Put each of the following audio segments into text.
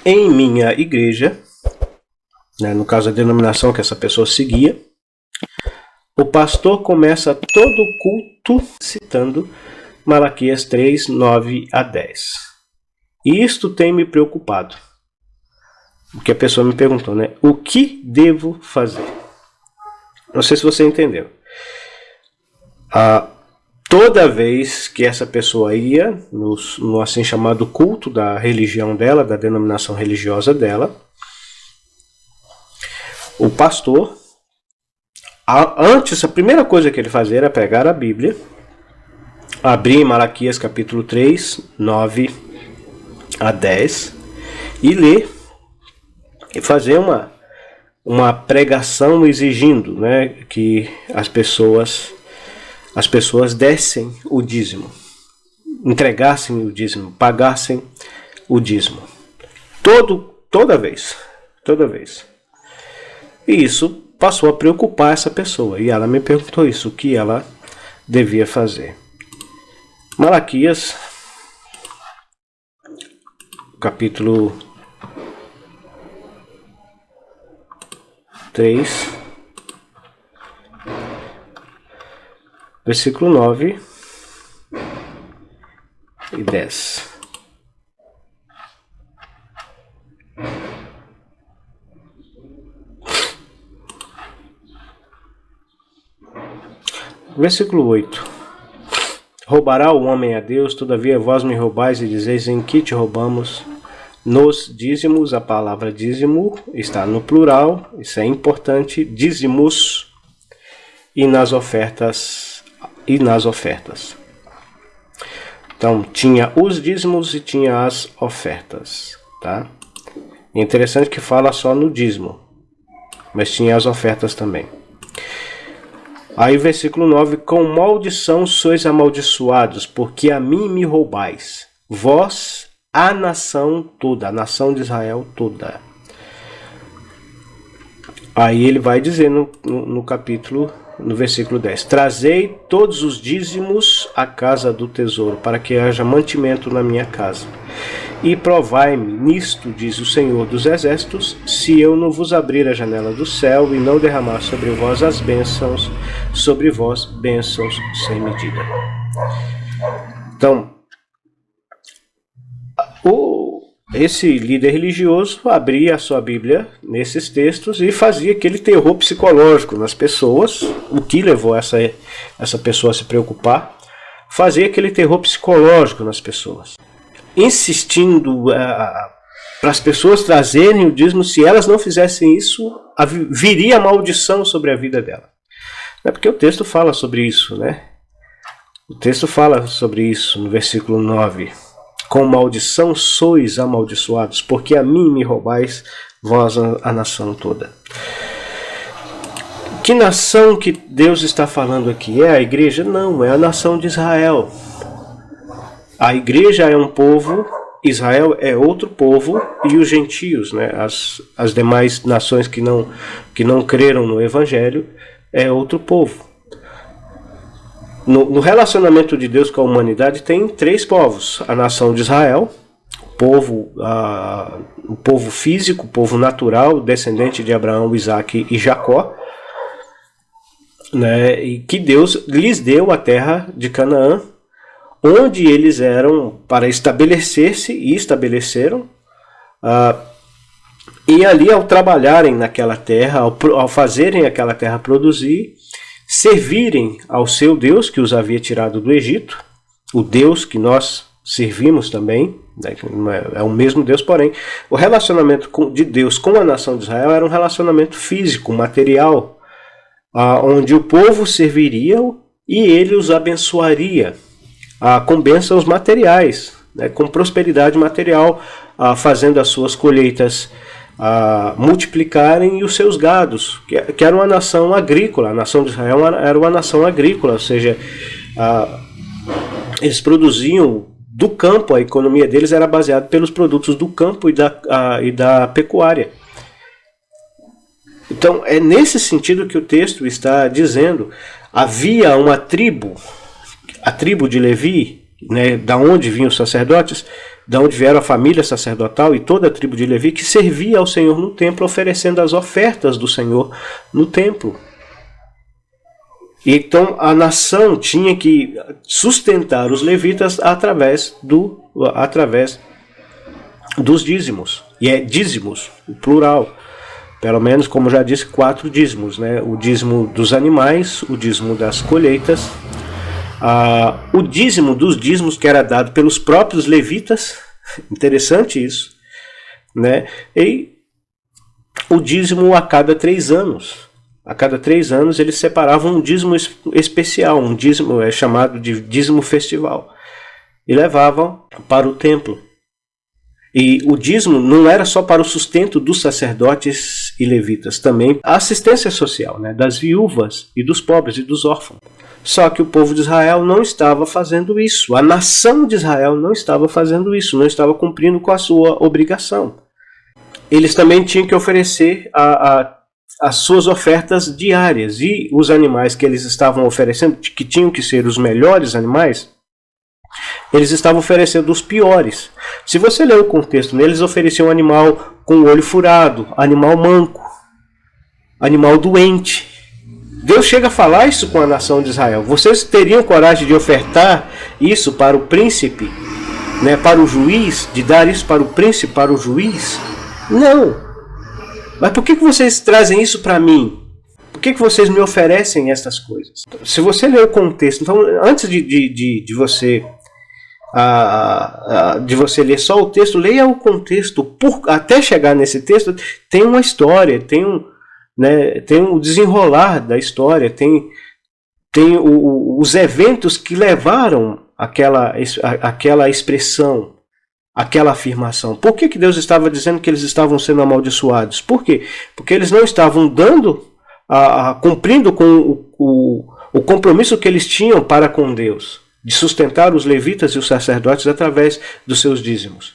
em minha igreja, né, no caso a denominação que essa pessoa seguia, o pastor começa todo o culto citando Malaquias 3, 9 a 10. E isto tem me preocupado. Porque a pessoa me perguntou, né? O que devo fazer? Não sei se você entendeu. Toda vez que essa pessoa ia no assim chamado culto da religião dela, da denominação religiosa dela, o pastor, antes, a primeira coisa que ele fazia era pegar a Bíblia, abrir em Malaquias capítulo 3, 9 a 10 e ler e fazer uma pregação exigindo, né, que as pessoas dessem o dízimo, entregassem o dízimo, pagassem o dízimo. Toda vez. E isso passou a preocupar essa pessoa. E ela me perguntou isso, o que ela devia fazer. Malaquias, capítulo 3, versículo 9 e 10. Versículo 8. Roubará o homem a Deus, todavia vós me roubais e dizeis em que te roubamos? Nos dízimos, a palavra dízimo está no plural, isso é importante, dízimos, e nas ofertas. Então, tinha os dízimos e tinha as ofertas, tá? É interessante que fala só no dízimo, mas tinha as ofertas também. Aí versículo 9, com maldição sois amaldiçoados, porque a mim me roubais, vós, a nação toda, a nação de Israel toda. Aí ele vai dizer no versículo 10, trazei todos os dízimos à casa do tesouro, para que haja mantimento na minha casa. E provai-me nisto, diz o Senhor dos Exércitos, se eu não vos abrir a janela do céu e não derramar sobre vós as bênçãos, sobre vós bênçãos sem medida. Então, esse líder religioso abria a sua Bíblia nesses textos e fazia aquele terror psicológico nas pessoas, o que levou essa pessoa a se preocupar, fazia aquele terror psicológico nas pessoas, insistindo para as pessoas trazerem o dízimo. Se elas não fizessem isso, viria a maldição sobre a vida dela. É porque o texto fala sobre isso, né? O texto fala sobre isso no versículo 9. Com maldição sois amaldiçoados, porque a mim me roubais, vós a nação toda. Que nação que Deus está falando aqui? É a igreja? Não, é a nação de Israel. A igreja é um povo, Israel é outro povo, e os gentios, né, as demais nações que não creram no Evangelho, é outro povo. No relacionamento de Deus com a humanidade tem três povos: a nação de Israel, o povo físico, o povo natural, descendente de Abraão, Isaque e Jacó, né, e que Deus lhes deu a terra de Canaã, onde eles eram para estabelecer-se e estabeleceram, e ali ao trabalharem naquela terra, ao fazerem aquela terra produzir, servirem ao seu Deus que os havia tirado do Egito, o Deus que nós servimos também, né, é o mesmo Deus, porém o relacionamento de Deus com a nação de Israel era um relacionamento físico, material, onde o povo serviria e ele os abençoaria com bênçãos materiais, né, com prosperidade material, fazendo as suas colheitas multiplicarem e os seus gados, que era uma nação agrícola. A nação de Israel era uma nação agrícola, ou seja, eles produziam do campo, a economia deles era baseada pelos produtos do campo e da pecuária. Então é nesse sentido que o texto está dizendo. Havia uma tribo, a tribo de Levi, né, da onde vinham os sacerdotes, de onde vieram a família sacerdotal e toda a tribo de Levi, que servia ao Senhor no templo, oferecendo as ofertas do Senhor no templo. Então a nação tinha que sustentar os levitas através dos dízimos. E é dízimos, o plural. Pelo menos, como já disse, 4 dízimos, né? O dízimo dos animais, o dízimo das colheitas, o dízimo dos dízimos que era dado pelos próprios levitas, interessante isso, né? E o dízimo a cada 3 anos. A cada 3 anos eles separavam um dízimo especial, um dízimo chamado de dízimo festival, e levavam para o templo. E o dízimo não era só para o sustento dos sacerdotes e levitas, também a assistência social, né, das viúvas e dos pobres e dos órfãos. Só que o povo de Israel não estava fazendo isso. A nação de Israel não estava fazendo isso, não estava cumprindo com a sua obrigação. Eles também tinham que oferecer as suas ofertas diárias, e os animais que eles estavam oferecendo, que tinham que ser os melhores animais, eles estavam oferecendo os piores. Se você ler o contexto, eles ofereciam um animal com o olho furado, animal manco, animal doente. Deus chega a falar isso com a nação de Israel. Vocês teriam coragem de ofertar isso para o príncipe, né, para o juiz, de dar isso para o príncipe, para o juiz? Não. Mas por que vocês trazem isso para mim? Por que vocês me oferecem essas coisas? Se você ler o contexto, então antes de você ler só o texto, leia o contexto. Até chegar nesse texto, tem uma história, tem um desenrolar da história, tem os eventos que levaram aquela expressão, aquela afirmação. Por que Deus estava dizendo que eles estavam sendo amaldiçoados? Por quê? Porque eles não estavam cumprindo com o compromisso que eles tinham para com Deus, de sustentar os levitas e os sacerdotes através dos seus dízimos.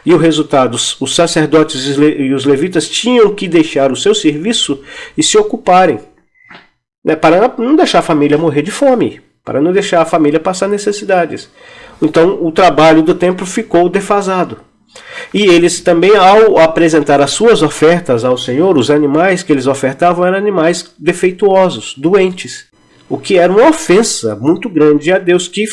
E o resultado, os sacerdotes e os levitas tinham que deixar o seu serviço e se ocuparem, né, para não deixar a família morrer de fome, para não deixar a família passar necessidades. Então o trabalho do templo ficou defasado. E eles também, ao apresentar as suas ofertas ao Senhor, os animais que eles ofertavam eram animais defeituosos, doentes. O que era uma ofensa muito grande a Deus, que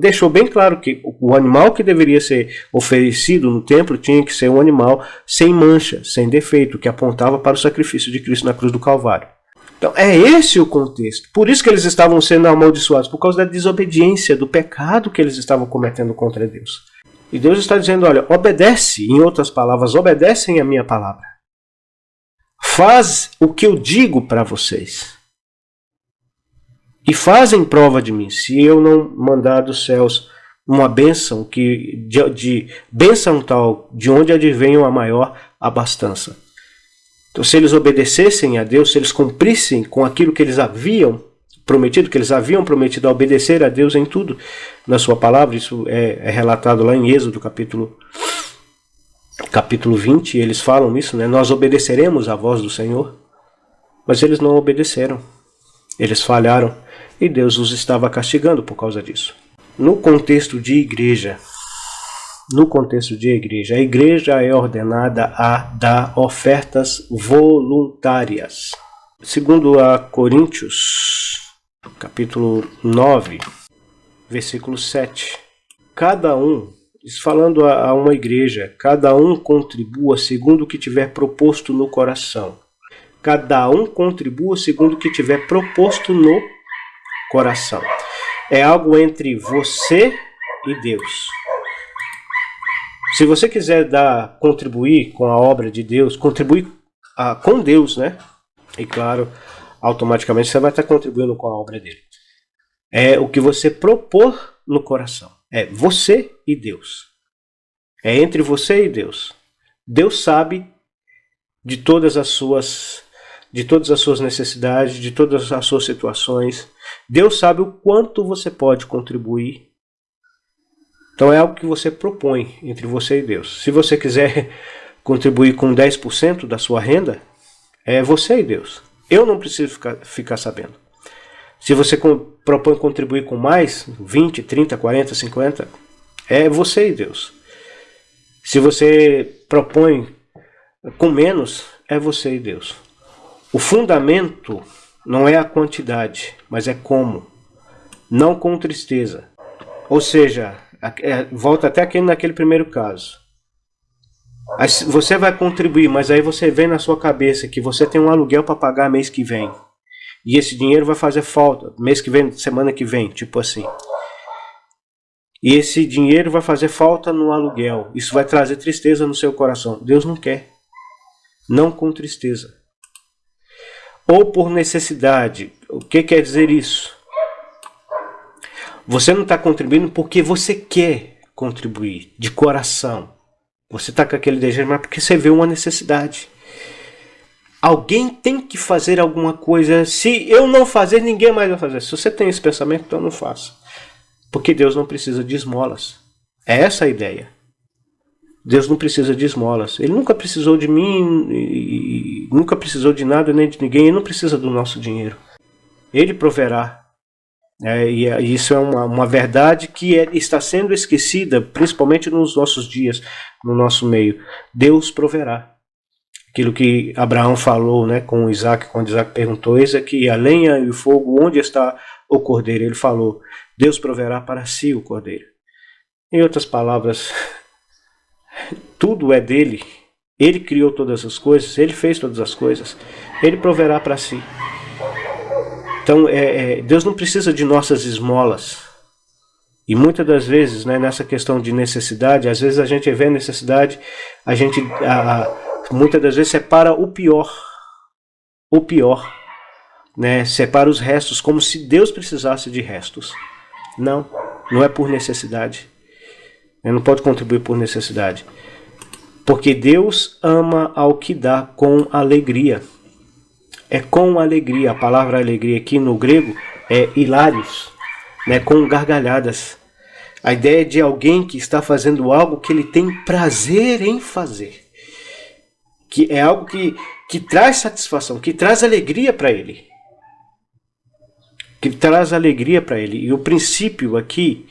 deixou bem claro que o animal que deveria ser oferecido no templo tinha que ser um animal sem mancha, sem defeito, que apontava para o sacrifício de Cristo na cruz do Calvário. Então é esse o contexto. Por isso que eles estavam sendo amaldiçoados, por causa da desobediência, do pecado que eles estavam cometendo contra Deus. E Deus está dizendo, olha, obedece, em outras palavras, obedecem a minha palavra. Faz o que eu digo para vocês. E fazem prova de mim, se eu não mandar dos céus uma bênção, de bênção tal, de onde advenham a maior abastança. Então, se eles obedecessem a Deus, se eles cumprissem com aquilo que eles haviam prometido a obedecer a Deus em tudo, na sua palavra, isso é relatado lá em Êxodo, capítulo 20, eles falam isso, né? Nós obedeceremos à voz do Senhor, mas eles não obedeceram, eles falharam, e Deus os estava castigando por causa disso. No contexto de igreja, a igreja é ordenada a dar ofertas voluntárias. Segundo a Coríntios, capítulo 9, versículo 7. Cada um, falando a uma igreja, cada um contribua segundo o que tiver proposto no coração. Cada um contribua segundo o que tiver proposto no coração. É algo entre você e Deus. Se você quiser contribuir com a obra de Deus, contribuir com Deus, né? E claro, automaticamente você vai estar contribuindo com a obra dele. É o que você propor no coração. É você e Deus. É entre você e Deus. Deus sabe de todas as suas necessidades, de todas as suas situações. Deus sabe o quanto você pode contribuir. Então é algo que você propõe entre você e Deus. Se você quiser contribuir com 10% da sua renda, é você e Deus. Eu não preciso ficar sabendo. Se você propõe contribuir com mais, 20, 30, 40, 50, é você e Deus. Se você propõe com menos, é você e Deus. O fundamento não é a quantidade, mas é como. Não com tristeza. Ou seja, volta até naquele primeiro caso. Aí você vai contribuir, mas aí você vê na sua cabeça que você tem um aluguel para pagar mês que vem. E esse dinheiro vai fazer falta mês que vem, semana que vem, tipo assim. E esse dinheiro vai fazer falta no aluguel. Isso vai trazer tristeza no seu coração. Deus não quer. Não com tristeza. Ou por necessidade. O que quer dizer isso? Você não está contribuindo porque você quer contribuir de coração. Você está com aquele desejo, mas porque você vê uma necessidade. Alguém tem que fazer alguma coisa. Se eu não fazer, ninguém mais vai fazer. Se você tem esse pensamento, então não faça. Porque Deus não precisa de esmolas. É essa a ideia. Deus não precisa de esmolas. Ele nunca precisou de mim, nunca precisou de nada nem de ninguém. Ele não precisa do nosso dinheiro. Ele proverá. E isso é uma verdade que está sendo esquecida, principalmente nos nossos dias, no nosso meio. Deus proverá. Aquilo que Abraão falou, né, com Isaac, quando Isaac perguntou: eis aqui a lenha e o fogo, onde está o cordeiro? Ele falou: Deus proverá para si o cordeiro. Em outras palavras, tudo é dele. Ele criou todas as coisas, ele fez todas as coisas, ele proverá para si. Então, Deus não precisa de nossas esmolas. E muitas das vezes, né, nessa questão de necessidade, às vezes a gente vê a necessidade, a gente muitas das vezes separa o pior, né, separa os restos, como se Deus precisasse de restos. Não é por necessidade. Ele não pode contribuir por necessidade. Porque Deus ama ao que dá com alegria. É com alegria. A palavra alegria aqui no grego é hilários, né, com gargalhadas. A ideia é de alguém que está fazendo algo que ele tem prazer em fazer. Que é algo que traz satisfação, que traz alegria para ele. Que traz alegria para ele. E o princípio aqui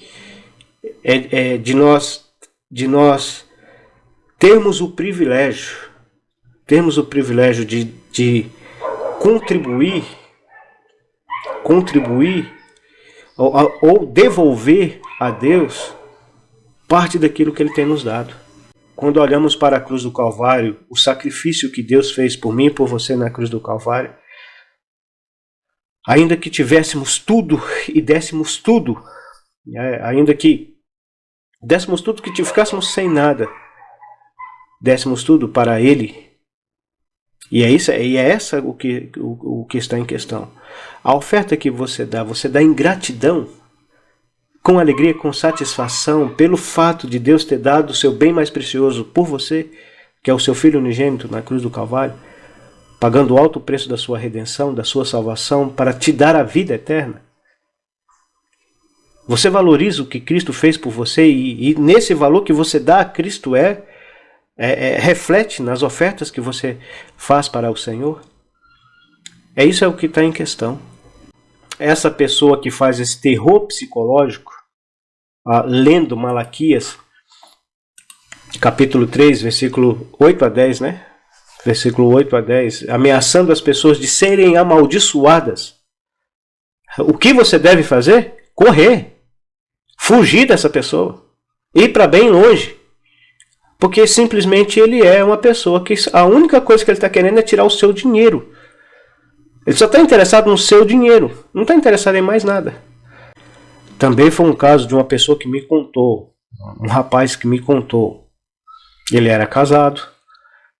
é de nós termos o privilégio de contribuir ou devolver a Deus parte daquilo que Ele tem nos dado. Quando olhamos para a cruz do Calvário, o sacrifício que Deus fez por mim e por você na cruz do Calvário, ainda que tivéssemos tudo e dessemos tudo, ainda que dessemos tudo, que ficássemos sem nada, dessemos tudo para Ele. E é essa o que está em questão. A oferta que você dá em gratidão, com alegria, com satisfação, pelo fato de Deus ter dado o seu bem mais precioso por você, que é o seu Filho unigênito na cruz do Calvário, pagando o alto preço da sua redenção, da sua salvação, para te dar a vida eterna. Você valoriza o que Cristo fez por você e nesse valor que você dá a Cristo reflete nas ofertas que você faz para o Senhor? Isso é o que está em questão. Essa pessoa que faz esse terror psicológico, lendo Malaquias, capítulo 3, versículo 8 a 10, né? Versículo 8 a 10, ameaçando as pessoas de serem amaldiçoadas. O que você deve fazer? Correr. Fugir dessa pessoa. Ir para bem longe. Porque simplesmente ele é uma pessoa que a única coisa que ele está querendo é tirar o seu dinheiro. Ele só está interessado no seu dinheiro. Não está interessado em mais nada. Também foi um caso de uma pessoa que me contou. Um rapaz que me contou. Ele era casado.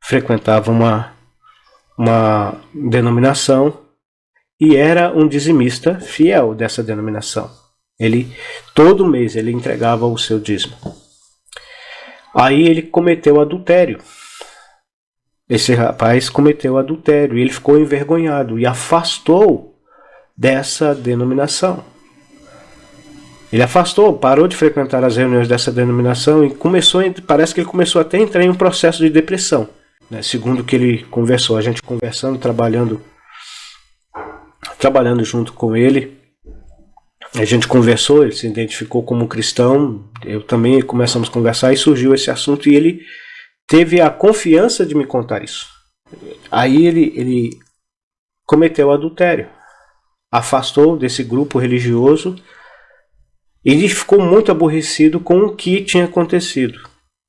Frequentava uma denominação. E era um dizimista fiel dessa denominação. Todo mês ele entregava o seu dízimo. Aí ele cometeu adultério. Esse rapaz cometeu adultério e ele ficou envergonhado e afastou dessa denominação. Ele afastou, parou de frequentar as reuniões dessa denominação e parece que ele começou até a entrar em um processo de depressão. Né? Segundo o que ele conversou, a gente conversando, trabalhando junto com ele, A gente conversou, ele se identificou como cristão, eu também começamos a conversar e surgiu esse assunto e ele teve a confiança de me contar isso. Aí ele cometeu adultério, afastou desse grupo religioso e ele ficou muito aborrecido com o que tinha acontecido.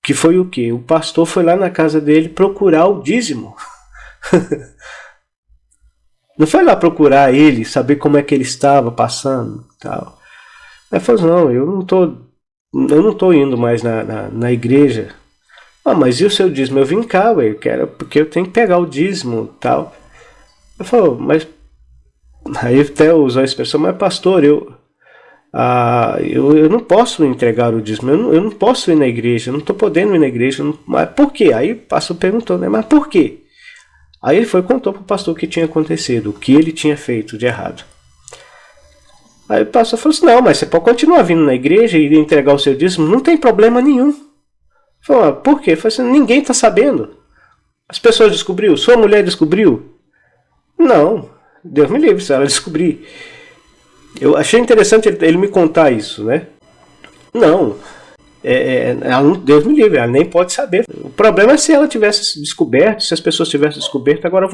Que foi o quê? O pastor foi lá na casa dele procurar o dízimo. Não foi lá procurar ele, saber como é que ele estava passando e tal. Aí falou, não, eu não tô indo mais na igreja. Ah, mas e o seu dízimo? Eu vim cá, ué, porque eu tenho que pegar o dízimo e tal. Eu falou, mas... Aí até usou a expressão, mas pastor, eu não posso entregar o dízimo, eu não posso ir na igreja, eu não estou podendo ir na igreja. Mas por quê? Aí o pastor perguntou, né, mas por quê? Aí ele foi e contou para o pastor o que tinha acontecido, o que ele tinha feito de errado. Aí o pastor falou assim, não, mas você pode continuar vindo na igreja e entregar o seu dízimo, não tem problema nenhum. Falou, por quê? Ele falou assim, ninguém está sabendo. As pessoas descobriram? Sua mulher descobriu? Não, Deus me livre se ela descobrir. Eu achei interessante ele me contar isso, né? Não, Deus me livre, ela nem pode saber. O problema é se ela tivesse descoberto, se as pessoas tivessem descoberto. Agora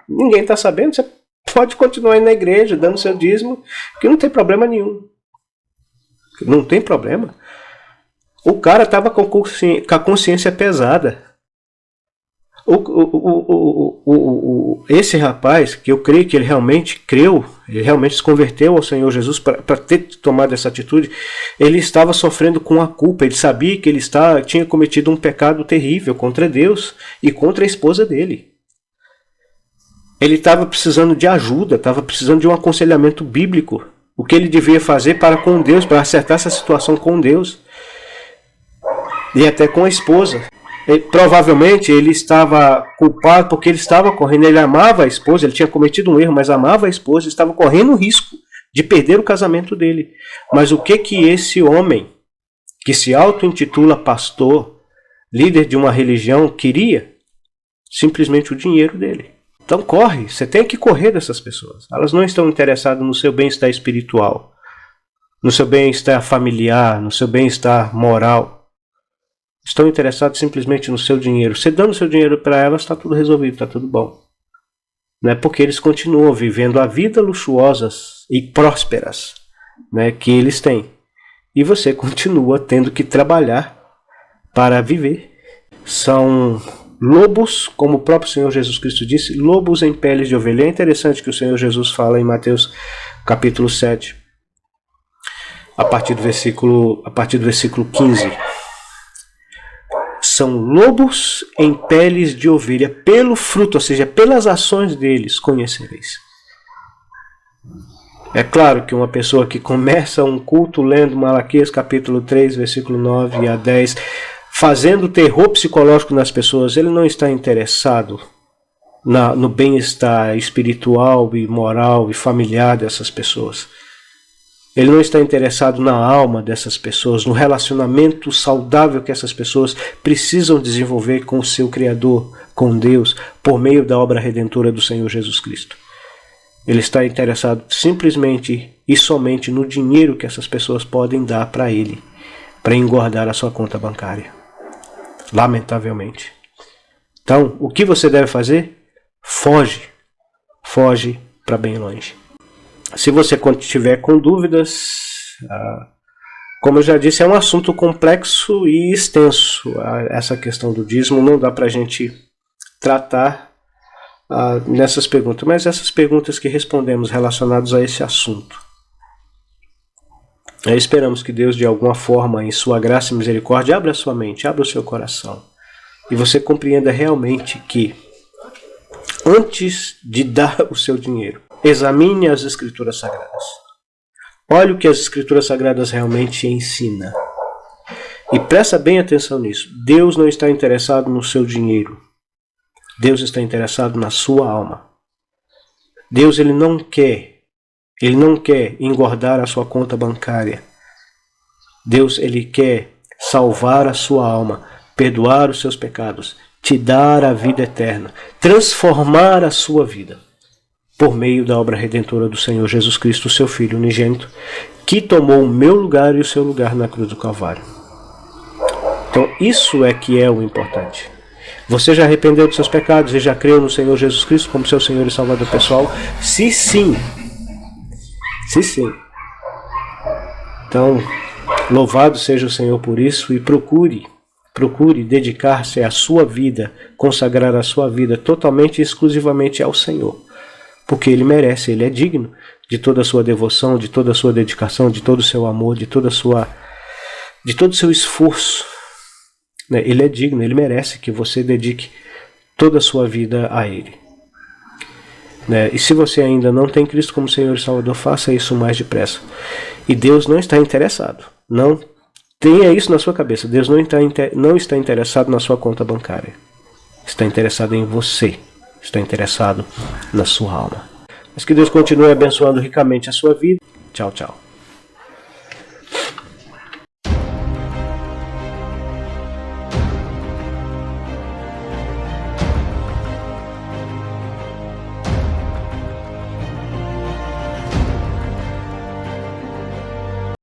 ninguém está sabendo, você pode continuar indo na igreja, dando seu dízimo, que não tem problema nenhum. Não tem problema. O cara estava com a consciência pesada. Esse rapaz, que eu creio que ele realmente creu, ele realmente se converteu ao Senhor Jesus para ter tomado essa atitude, ele estava sofrendo com a culpa, ele sabia que ele tinha cometido um pecado terrível contra Deus e contra a esposa dele. Ele estava precisando de ajuda, estava precisando de um aconselhamento bíblico, o que ele devia fazer para com Deus, para acertar essa situação com Deus e até com a esposa. Provavelmente ele estava culpado porque ele estava correndo, ele amava a esposa, ele tinha cometido um erro, mas amava a esposa, estava correndo o risco de perder o casamento dele. Mas o que esse homem, que se auto-intitula pastor, líder de uma religião, queria? Simplesmente o dinheiro dele. Então corre, você tem que correr dessas pessoas. Elas não estão interessadas no seu bem-estar espiritual, no seu bem-estar familiar, no seu bem-estar moral. Estão interessados simplesmente no seu dinheiro. Você dando seu dinheiro para elas, está tudo resolvido, está tudo bom. Não é porque eles continuam vivendo a vida luxuosas e prósperas, né, que eles têm. E você continua tendo que trabalhar para viver. São lobos, como o próprio Senhor Jesus Cristo disse, lobos em peles de ovelha. É interessante que o Senhor Jesus fala em Mateus capítulo 7, a partir do versículo 15. São lobos em peles de ovelha, pelo fruto, ou seja, pelas ações deles conhecereis. É claro que uma pessoa que começa um culto lendo Malaquias capítulo 3, versículo 9 a 10, fazendo terror psicológico nas pessoas, ele não está interessado no bem-estar espiritual e moral e familiar dessas pessoas. Ele não está interessado na alma dessas pessoas, no relacionamento saudável que essas pessoas precisam desenvolver com o seu Criador, com Deus, por meio da obra redentora do Senhor Jesus Cristo. Ele está interessado simplesmente e somente no dinheiro que essas pessoas podem dar para ele, para engordar a sua conta bancária. Lamentavelmente. Então, o que você deve fazer? Foge. Foge para bem longe. Se você estiver com dúvidas, como eu já disse, é um assunto complexo e extenso. Essa questão do dízimo não dá para a gente tratar nessas perguntas, mas essas perguntas que respondemos relacionadas a esse assunto. Esperamos que Deus, de alguma forma, em sua graça e misericórdia, abra a sua mente, abra o seu coração, e você compreenda realmente que, antes de dar o seu dinheiro, examine as Escrituras Sagradas. Olhe o que as Escrituras Sagradas realmente ensinam. E presta bem atenção nisso. Deus não está interessado no seu dinheiro. Deus está interessado na sua alma. Deus ele não quer engordar a sua conta bancária. Deus ele quer salvar a sua alma, perdoar os seus pecados, te dar a vida eterna, transformar a sua vida. por meio da obra redentora do Senhor Jesus Cristo, seu Filho unigênito, que tomou o meu lugar e o seu lugar na cruz do Calvário. Então isso é que é o importante. Você já arrependeu dos seus pecados e já creu no Senhor Jesus Cristo como seu Senhor e Salvador pessoal? Se sim. Se sim. Então, louvado seja o Senhor por isso e procure dedicar-se à sua vida, consagrar a sua vida totalmente e exclusivamente ao Senhor. Porque Ele merece, Ele é digno de toda a sua devoção, de toda a sua dedicação, de todo o seu amor, de todo o seu esforço. Ele é digno, Ele merece que você dedique toda a sua vida a Ele. E se você ainda não tem Cristo como Senhor e Salvador, faça isso o mais depressa. E Deus não está interessado. Não tenha isso na sua cabeça. Deus não está interessado na sua conta bancária. Está interessado em você. Está interessado na sua alma. Mas que Deus continue abençoando ricamente a sua vida. Tchau, tchau.